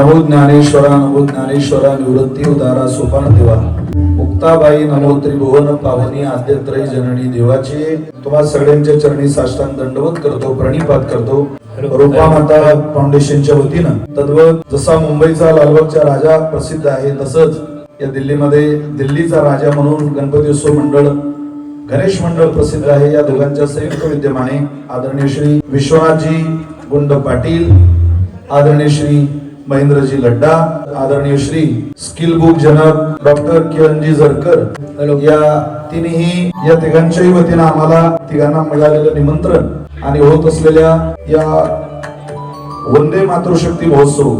नमो ज्ञानेश्वरा निवृत्ती उदारा सोपान देवा मुक्ताबाई नमो त्रिभुवन पावनी आद्यत्रय जननी देवाची तुम्हा सगळ्यांच्या चरणी साष्टांग दंडवत करतो, प्रणिपात करतो. रूपा माता फाउंडेशनच्या वतीनं तद्वत जसा मुंबईचा लालबागचा राजा प्रसिद्ध आहे तसंच या दिल्लीमध्ये दिल्लीचा राजा म्हणून गणपती उत्सव मंडळ गणेश मंडळ प्रसिद्ध आहे. या दोघांच्या संयुक्त विद्यमाने आदरणीय श्री विश्वनाथजी गुंड पाटील, आदरणीय श्री महेंद्रजी लड्डा, आदरणीय श्री स्किल बुक जनक डॉक्टर किरणजी जरकर या तिन्ही या तिघांच्याही वतीनं आम्हाला तिघांना मिळालेलं निमंत्रण आणि होत असलेल्या या वंदे मातृशक्ती महोत्सव.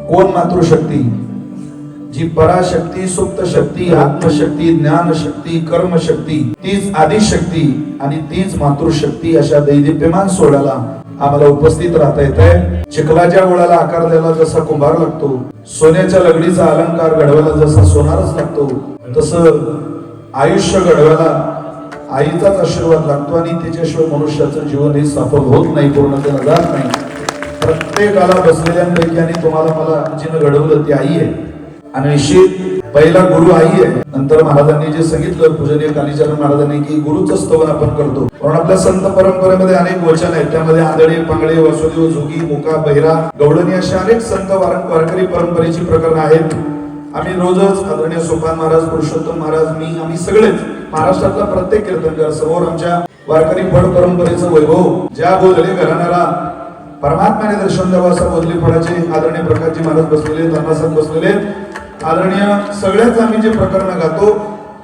कोण मातृशक्ती? जी पराशक्ती, सुप्त शक्ती, आत्मशक्ती, ज्ञान शक्ती, कर्म शक्ती, तीच आदिशक्ती आणि तीच मातृशक्ती अशा दैदिप्यमान सोहळ्याला आम्हाला उपस्थित राहता येत आहे. चिखलाच्या गोळ्याला आकार द्यायला जसा कुंभार लागतो, सोन्याच्या लगडीचा अलंकार घडवायला जसा सोनारच लागतो, तसं आयुष्य घडवायला आईचाच आशीर्वाद लागतो आणि त्याच्याशिवाय मनुष्याचं जीवन हे सफल होत नाही, पूर्णतेला जात नाही. प्रत्येकाला बसलेल्यांपैकी आणि तुम्हाला मला जिनं घडवलं ती आई आहे आणि निश्चित पहिला गुरु आई आहे. नंतर महाराजांनी जे सांगितलं पूजनीय कालीचरण महाराजांनी की गुरुचं स्तवन आपण करतो. म्हणून आपल्या संत परंपरेमध्ये अनेक वचन आहेत. त्यामध्ये आंधळे, पांगळे, वासुदेव, जोगी, मुका, बहिरा, गवळणी अशा अनेक संत वारकरी परंपरेची प्रकरण आहेत. आम्ही रोजच आदरणीय सोपान महाराज, पुरुषोत्तम महाराज, आम्ही सगळेच महाराष्ट्रातला प्रत्येक कीर्तनकार समोर आमच्या वारकरी फड परंपरेचं वैभव ज्या बोधले घराण्याला परमात्म्याने दर्शन द्यावं असं बोधले फडाचे आदरणीय प्रकाशजी महाराज बसलेले, धर्मासत बसलेले, आदरणीय सगळ्याच आम्ही जे प्रकरण गातो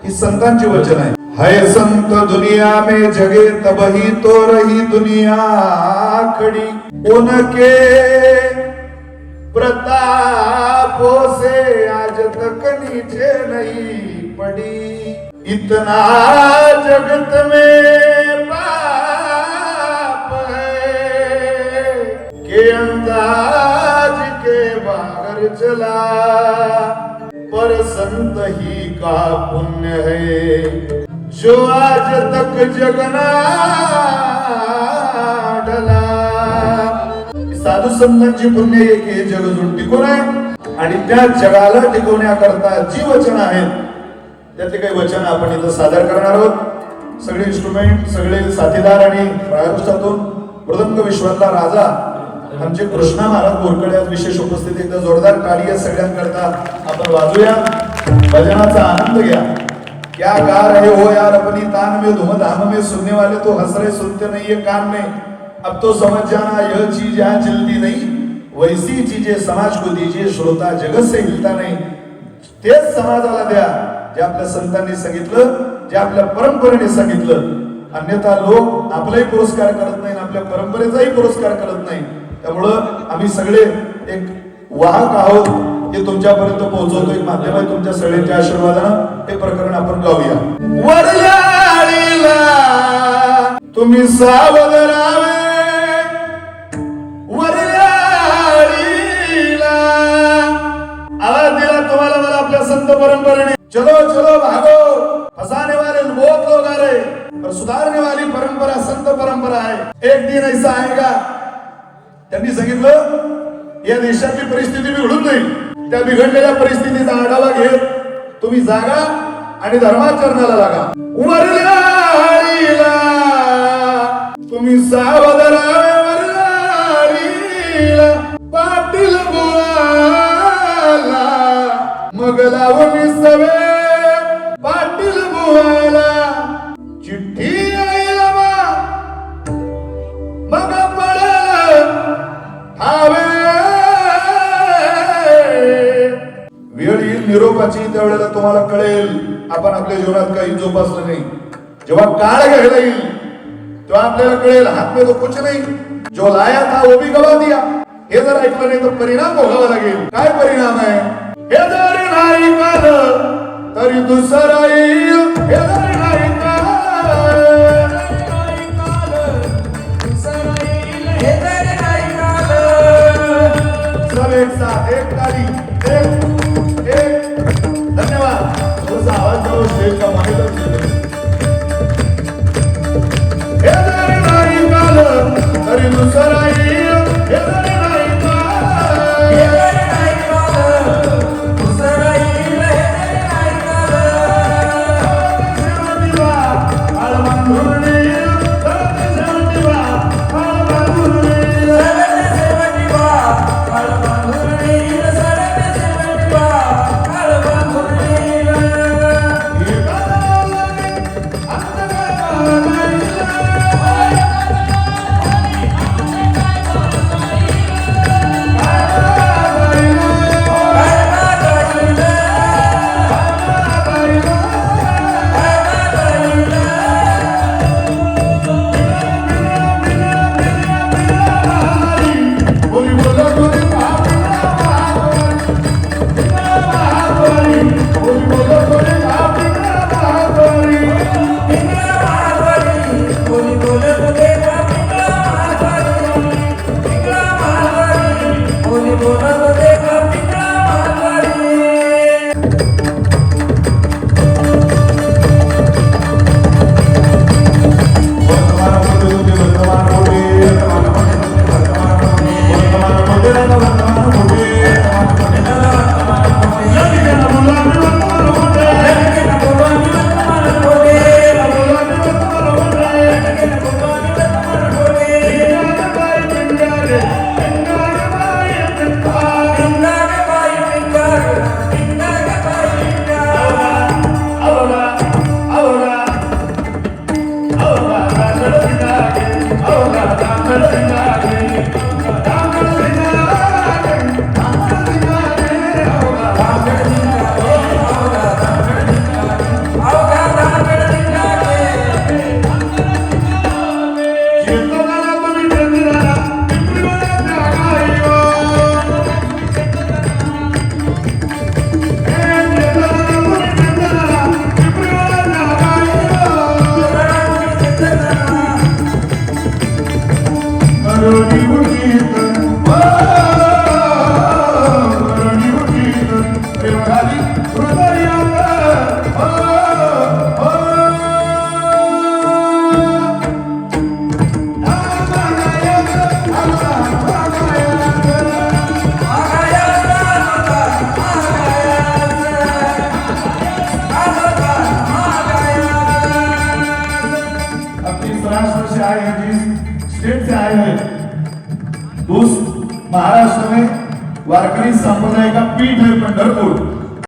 ही संतांची वचन आहे. है संत दुनिया में जगे तबही तो रही दुनिया खड़ी, उनके प्रतापों से आज तक नीचे नहीं पड़ी. इतना जगत में पाप है कि अंदाज के बाहर चला, पर संत ही का पुण्य है जो आज तक जगना डला. साधू संतांची पुण्य एक हे जग अजून टिकून आहे आणि त्या जगाला टिकवण्याकरता जी वचन आहेत त्यातले काही वचन आपण इथं सादर करणार आहोत. सगळे इन्स्ट्रुमेंट, सगळे साथीदार आणि महाराष्ट्रातून मृदंग विश्वातला राजा आमचे कृष्णा महाराज बोरकडे आज विशेष उपस्थिती. एकदा जोरदार टाळी या सगळ्यांकरता आपण वाजूया, भजनाचा आनंद घ्या. क्या गा रहे हो यार अपनी तान में, धूमधाम में सुनने वाले तो हंस रहे, सुनते नहीं है कान में. अब तो समझ जाना यह चीज यहाँ चलती नहीं, वैसी चीजें समाज को दीजिए, श्रोता जगत से हिलता नहीं. तेच समाजाला द्या जे आपल्या संतांनी सांगितलं, जे आपल्या परंपरेने सांगितलं. अन्यथा लोक आपलाही पुरस्कार करत नाही, आपल्या परंपरेचाही पुरस्कार करत नाही. त्यामुळं आम्ही सगळे एक वाहक आहोत, हे तुमच्यापर्यंत पोहोचवतो. एक माध्यम आहे तुमच्या सगळ्यांच्या आशीर्वादानं हे प्रकरण आपण गाऊया. वरयाळीला तुम्ही सावध राहावे, वरयाळीला आवाज दिला तुम्हाला मला आपल्या संत परंपरेने. चलो चलो भागो, फसाने वाले बहुत लोग आ रहे, पर सुधारने वाली परंपरा संत परंपरा है. एक दिन ऐसा आएगा, त्यांनी सांगितलं या देशाची परिस्थिती बिघडून जाईल, त्या बिघडलेल्या परिस्थितीचा आढावा घेत तुम्ही जागा आणि धर्माचरणाला लागा. वरयाळीला तुम्ही सावध राहावे, वरयाळीला पाटील बुवाला मग लावून सवे, पाटील बुवाला चिठ्ठी आईला मग पडेल हावे. वेळ येईल निरोपाची, त्यावेळेला तुम्हाला कळेल आपण आपल्या जीवनात काही जोपासलं नाही. जेव्हा काळ घ्यायला येईल तेव्हा आपल्याला कळेल हात में तो कुछ नहीं, जो लाया था वो भी गवा दिया. हे जर ऐकलं नाही तर परिणाम भोगावा लागेल. काय परिणाम आहे? हे जर नाही काल तरी दुसरा येईल, हे जर नाही काल एक साथ एक ताली एक. धन्यवाद. थोडासा आवाज जाऊ स्टेज का माहिती. हे जरी नाही काल तरी दुसरा येईल, हे जरी नाही काल स्टेट से आए हैं उस महाराष्ट्र में वारकरी संप्रदाय का पीठ है पंढरपुर।